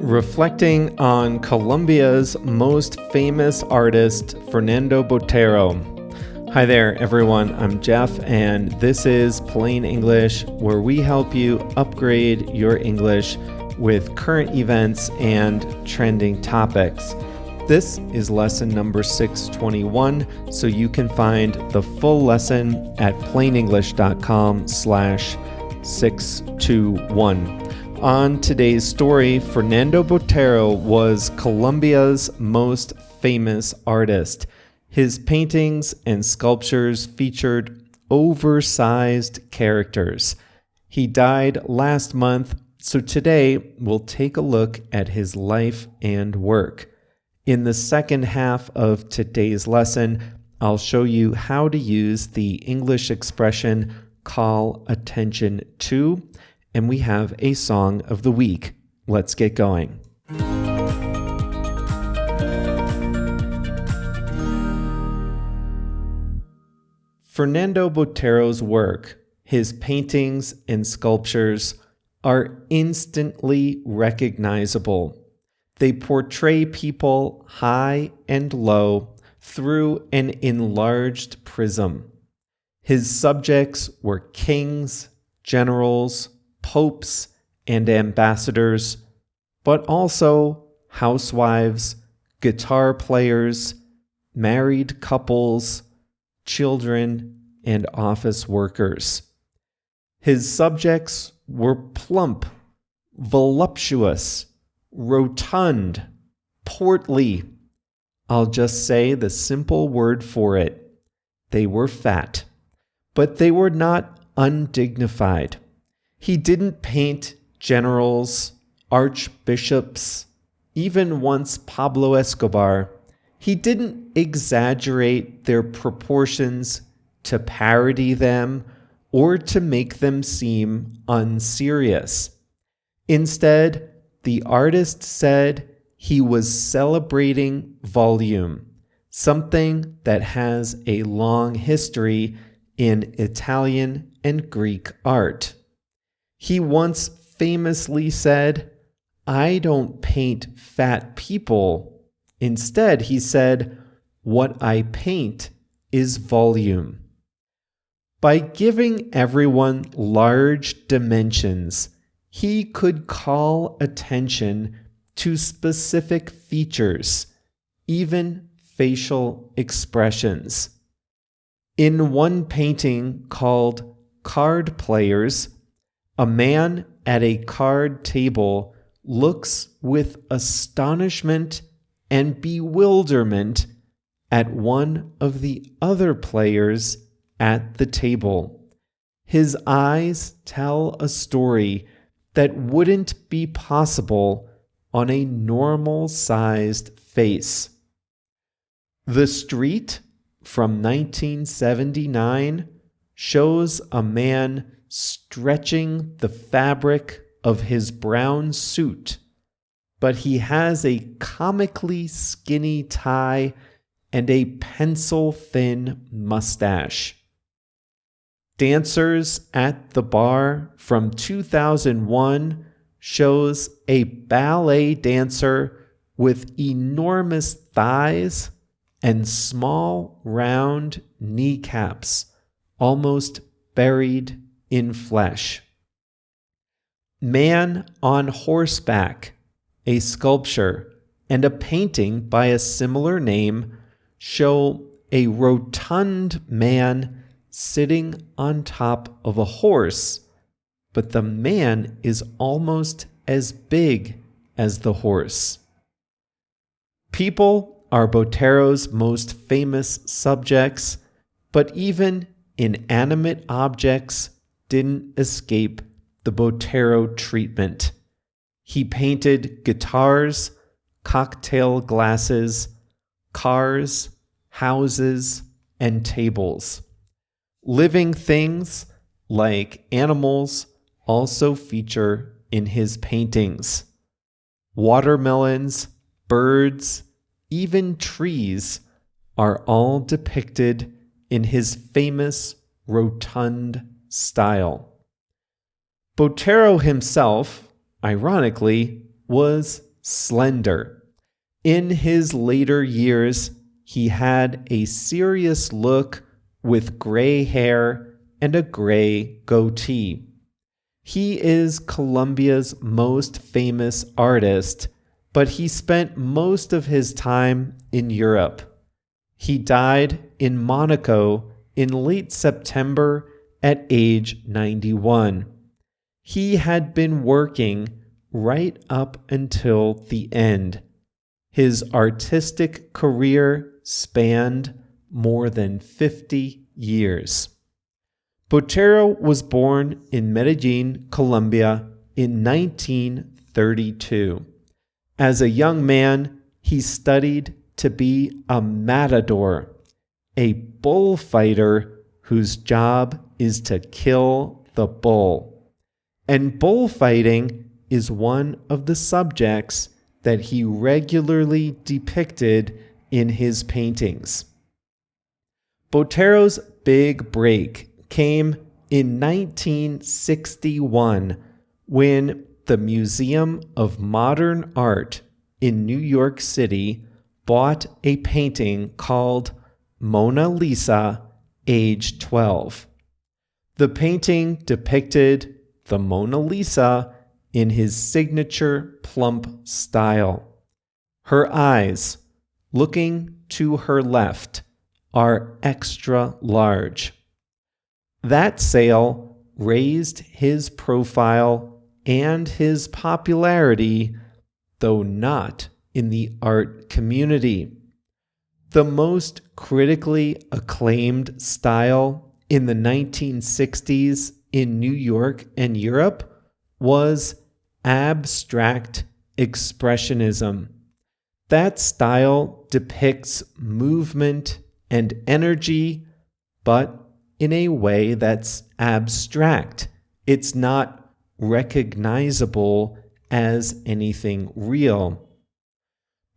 Reflecting on Colombia's most famous artist, Fernando Botero. Hi there, everyone. I'm Jeff, and this is Plain English, where we help you upgrade your English with current events and trending topics. This is lesson number 621, so you can find the full lesson at plainenglish.com/621. On today's story, Fernando Botero was Colombia's most famous artist. His paintings and sculptures featured oversized characters. He died last month, so today we'll take a look at his life and work. In the second half of today's lesson, I'll show you how to use the English expression call attention to, and we have a song of the week. Let's get going. Fernando Botero's work, his paintings and sculptures, are instantly recognizable. They portray people high and low through an enlarged prism. His subjects were kings, generals, popes, and ambassadors, but also housewives, guitar players, married couples, children, and office workers. His subjects were plump, voluptuous, rotund, portly. I'll just say the simple word for it. They were fat, but they were not undignified. He didn't paint generals, archbishops, even once Pablo Escobar. He didn't exaggerate their proportions to parody them or to make them seem unserious. Instead, the artist said he was celebrating volume, something that has a long history in Italian and Greek art. He once famously said, "I don't paint fat people." Instead, he said, "What I paint is volume." By giving everyone large dimensions, he could call attention to specific features, even facial expressions. In one painting called Card Players, a man at a card table looks with astonishment and bewilderment at one of the other players at the table. His eyes tell a story that wouldn't be possible on a normal-sized face. The Street from 1979 shows a man stretching the fabric of his brown suit, but he has a comically skinny tie and a pencil-thin mustache. Dancers at the Bar from 2001 shows a ballet dancer with enormous thighs and small round kneecaps, almost buried in flesh. Man on Horseback, a sculpture, and a painting by a similar name show a rotund man sitting on top of a horse, but the man is almost as big as the horse. People are Botero's most famous subjects, but even inanimate objects didn't escape the Botero treatment. He painted guitars, cocktail glasses, cars, houses, and tables. Living things like animals also feature in his paintings. Watermelons, birds, even trees are all depicted in his famous rotund style. Botero himself, ironically, was slender. In his later years, he had a serious look with gray hair and a gray goatee. He is Colombia's most famous artist, but he spent most of his time in Europe. He died in Monaco in late September at age 91. He had been working right up until the end. His artistic career spanned more than 50 years. Botero was born in Medellin, Colombia in 1932. As a young man, he studied to be a matador, a bullfighter whose job is to kill the bull. And bullfighting is one of the subjects that he regularly depicted in his paintings. Botero's big break came in 1961 when the Museum of Modern Art in New York City bought a painting called Mona Lisa, age 12. The painting depicted the Mona Lisa in his signature plump style. Her eyes, looking to her left, are extra large. That sale raised his profile and his popularity, though not in the art community. The most critically acclaimed style in the 1960s in New York and Europe was abstract expressionism. That style depicts movement and energy, but in a way that's abstract. It's not recognizable as anything real.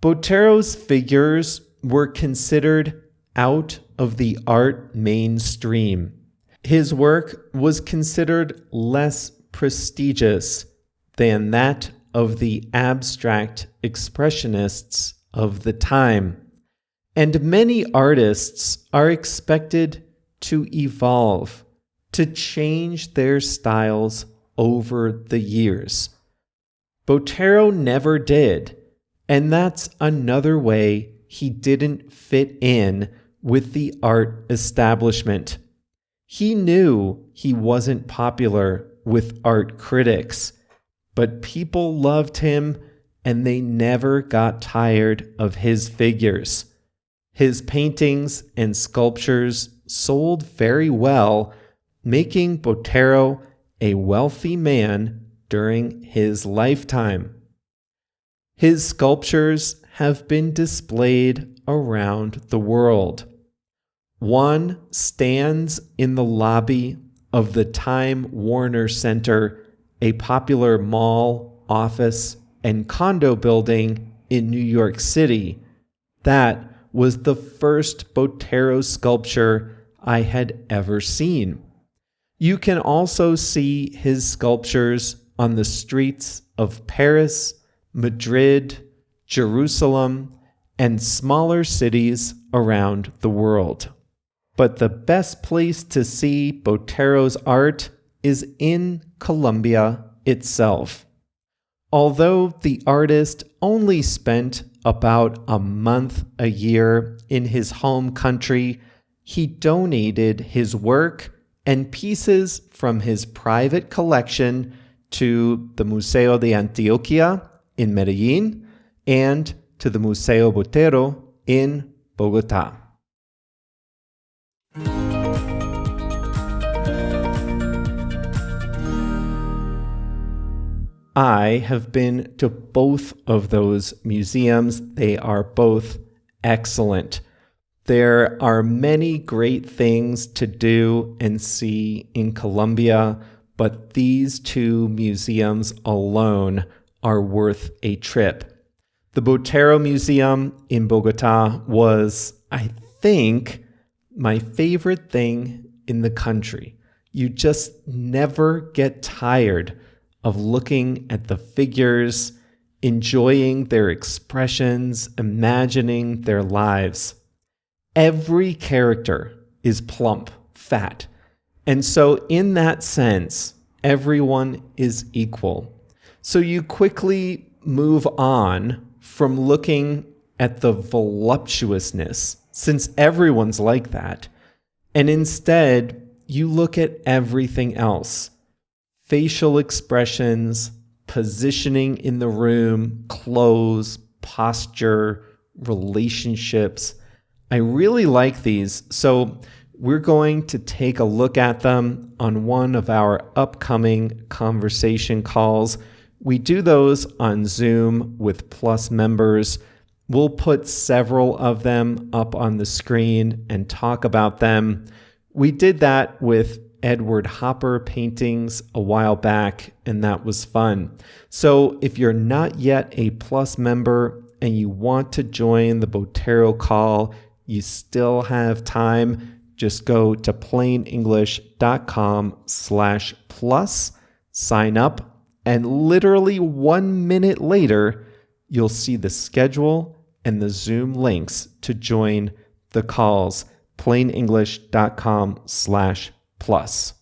Botero's figures were considered out of the art mainstream. His work was considered less prestigious than that of the abstract expressionists of the time. And many artists are expected to evolve, to change their styles over the years. Botero never did, and that's another way he didn't fit in with the art establishment. He knew he wasn't popular with art critics, but people loved him and they never got tired of his figures. His paintings and sculptures sold very well, making Botero a wealthy man during his lifetime. His sculptures have been displayed around the world. One stands in the lobby of the Time Warner Center, a popular mall, office, and condo building in New York City. That was the first Botero sculpture I had ever seen. You can also see his sculptures on the streets of Paris, Madrid, Jerusalem, and smaller cities around the world. But the best place to see Botero's art is in Colombia itself. Although the artist only spent about a month a year in his home country, he donated his work and pieces from his private collection to the Museo de Antioquia in Medellin and to the Museo Botero in Bogotá. I have been to both of those museums. They are both excellent. There are many great things to do and see in Colombia, but these two museums alone are worth a trip. The Botero Museum in Bogotá was, I think, my favorite thing in the country. You just never get tired of looking at the figures. enjoying their expressions, imagining their lives. Every character is plump, fat. And so in that sense, everyone is equal. So you quickly move on from looking at the voluptuousness, since everyone's like that, and instead you look at everything else. Facial expressions, positioning in the room, clothes, posture, relationships. I really like these, so we're going to take a look at them on one of our upcoming conversation calls. We do those on Zoom with Plus members. We'll put several of them up on the screen and talk about them. We did that with Edward Hopper paintings a while back, and that was fun. So if you're not yet a Plus member and you want to join the Botero call, you still have time. Just go to plainenglish.com/plus, sign up, and literally 1 minute later, you'll see the schedule and the Zoom links to join the calls. plainenglish.com/plus.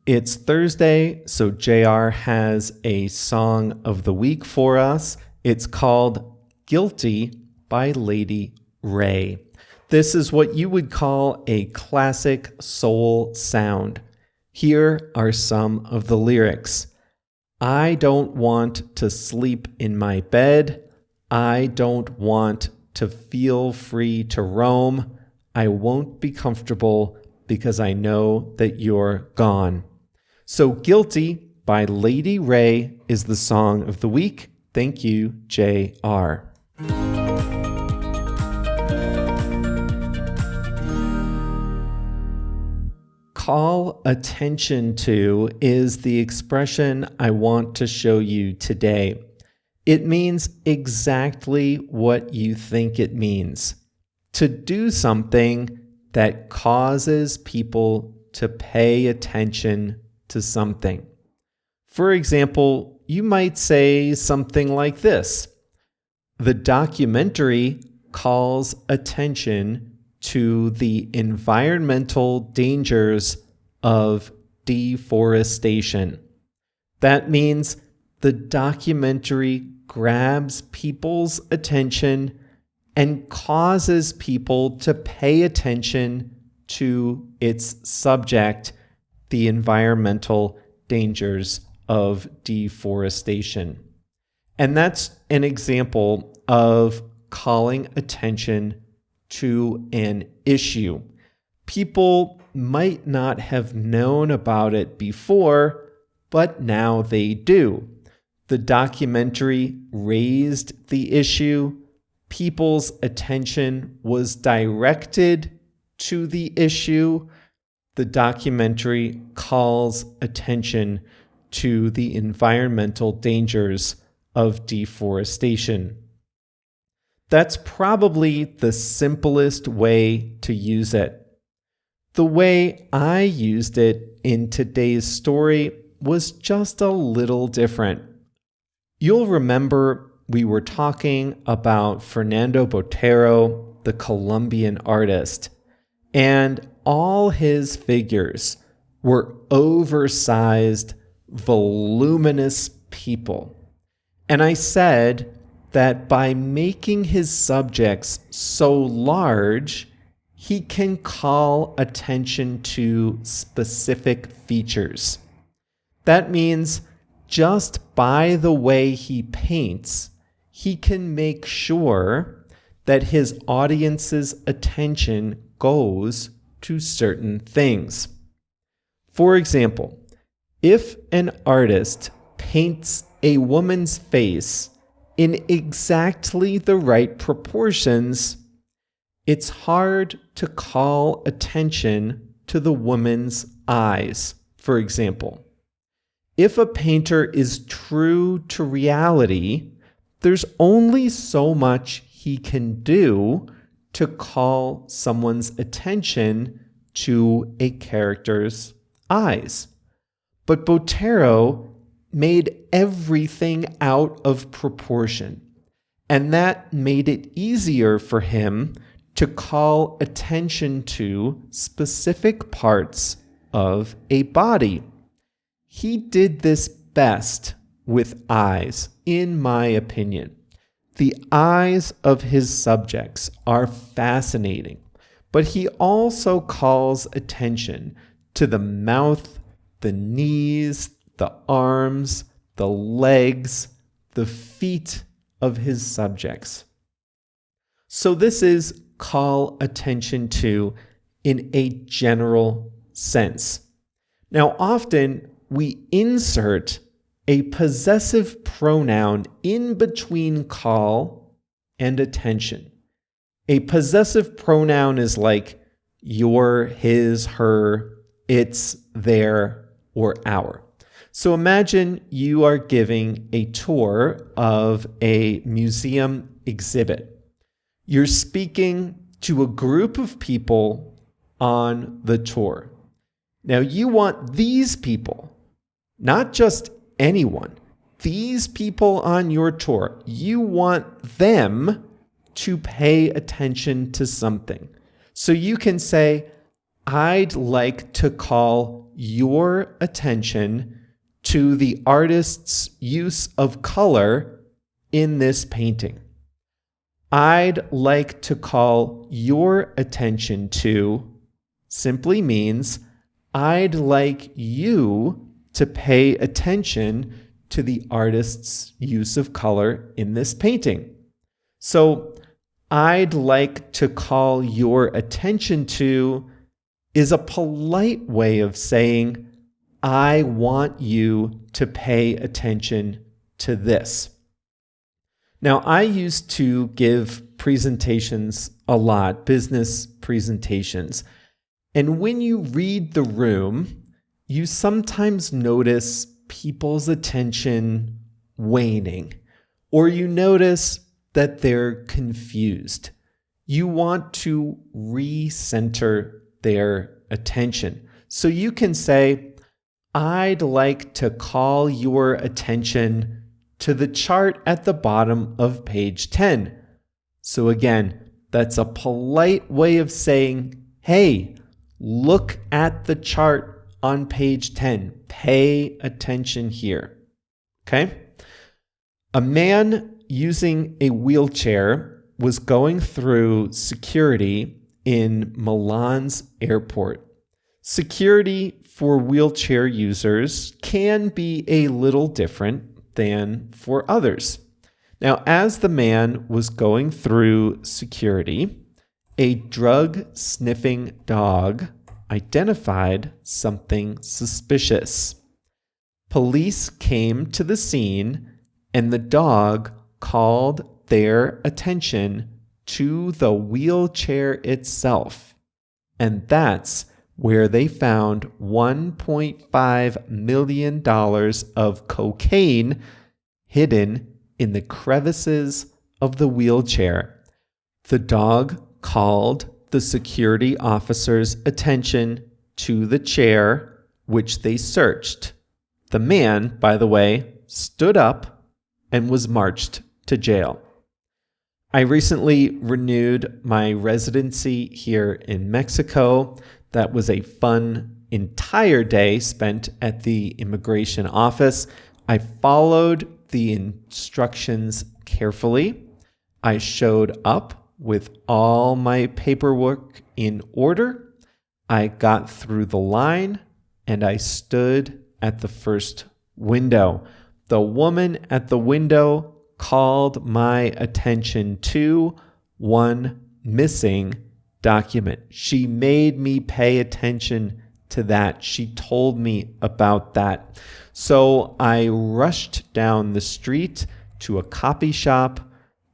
It's Thursday, so JR has a song of the week for us. It's called Guilty by Lady Ray. This is what you would call a classic soul sound. Here are some of the lyrics. I don't want to sleep in my bed. I don't want to feel free to roam. I won't be comfortable because I know that you're gone. So Guilty by Lady Ray is the song of the week. Thank you, JR. Call attention to is the expression I want to show you today. It means exactly what you think it means. To do something that causes people to pay attention to something. For example, you might say something like this. The documentary calls attention to the environmental dangers of deforestation. That means the documentary grabs people's attention and causes people to pay attention to its subject, the environmental dangers of deforestation. And that's an example of calling attention to an issue. People might not have known about it before, but now they do. The documentary raised the issue. People's attention was directed to the issue. The documentary calls attention to the environmental dangers of deforestation. That's probably the simplest way to use it. The way I used it in today's story was just a little different. You'll remember we were talking about Fernando Botero, the Colombian artist, and all his figures were oversized, voluminous people. And I said that by making his subjects so large, he can call attention to specific features. That means just by the way he paints, he can make sure that his audience's attention goes to certain things. For example, if an artist paints a woman's face in exactly the right proportions, it's hard to call attention to the woman's eyes, for example. If a painter is true to reality, there's only so much he can do to call someone's attention to a character's eyes. But Botero made everything out of proportion, and that made it easier for him to call attention to specific parts of a body. He did this best with eyes, in my opinion. The eyes of his subjects are fascinating, but he also calls attention to the mouth, the knees, the arms, the legs, the feet of his subjects. So this is call attention to in a general sense. Now, often we insert a possessive pronoun in between call and attention. A possessive pronoun is like your, his, her, its, their, or our. So imagine you are giving a tour of a museum exhibit. You're speaking to a group of people on the tour. Now you want these people, not just anyone, these people on your tour, you want them to pay attention to something. So you can say, I'd like to call your attention to the artist's use of color in this painting. I'd like to call your attention to simply means I'd like you to pay attention to the artist's use of color in this painting. So I'd like to call your attention to is a polite way of saying I want you to pay attention to this. Now, I used to give presentations a lot, business presentations. And when you read the room, you sometimes notice people's attention waning, or you notice that they're confused. You want to recenter their attention. So you can say, I'd like to call your attention to the chart at the bottom of page 10. So again, that's a polite way of saying, hey, look at the chart on page 10. Pay attention here. Okay? A man using a wheelchair was going through security in Milan's airport. Security for wheelchair users can be a little different than for others. Now, as the man was going through security, a drug-sniffing dog identified something suspicious. Police came to the scene, and the dog called their attention to the wheelchair itself. And that's where they found $1.5 million of cocaine hidden in the crevices of the wheelchair. The dog called the security officer's attention to the chair, which they searched. The man, by the way, stood up and was marched to jail. I recently renewed my residency here in Mexico. That was a fun entire day spent at the immigration office. I followed the instructions carefully. I showed up with all my paperwork in order. I got through the line and I stood at the first window. The woman at the window called my attention to one missing document. She made me pay attention to that. She told me about that. So I rushed down the street to a copy shop,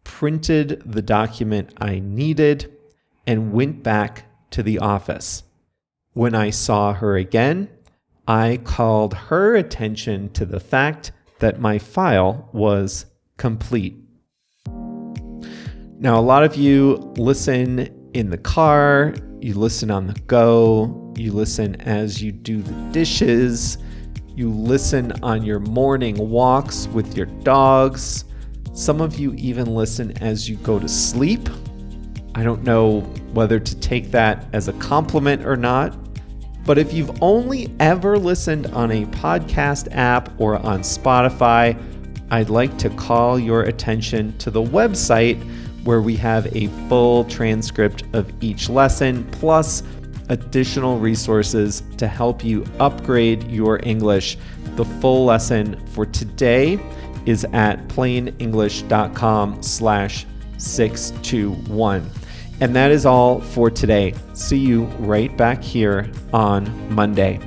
printed the document I needed, and went back to the office. When I saw her again, I called her attention to the fact that my file was complete. Now, a lot of you listen in the car, you listen on the go, you listen as you do the dishes, you listen on your morning walks with your dogs. Some of you even listen as you go to sleep. I don't know whether to take that as a compliment or not, but if you've only ever listened on a podcast app or on Spotify, I'd like to call your attention to the website where we have a full transcript of each lesson, plus additional resources to help you upgrade your English. The full lesson for today is at plainenglish.com/621. And that is all for today. See you right back here on Monday.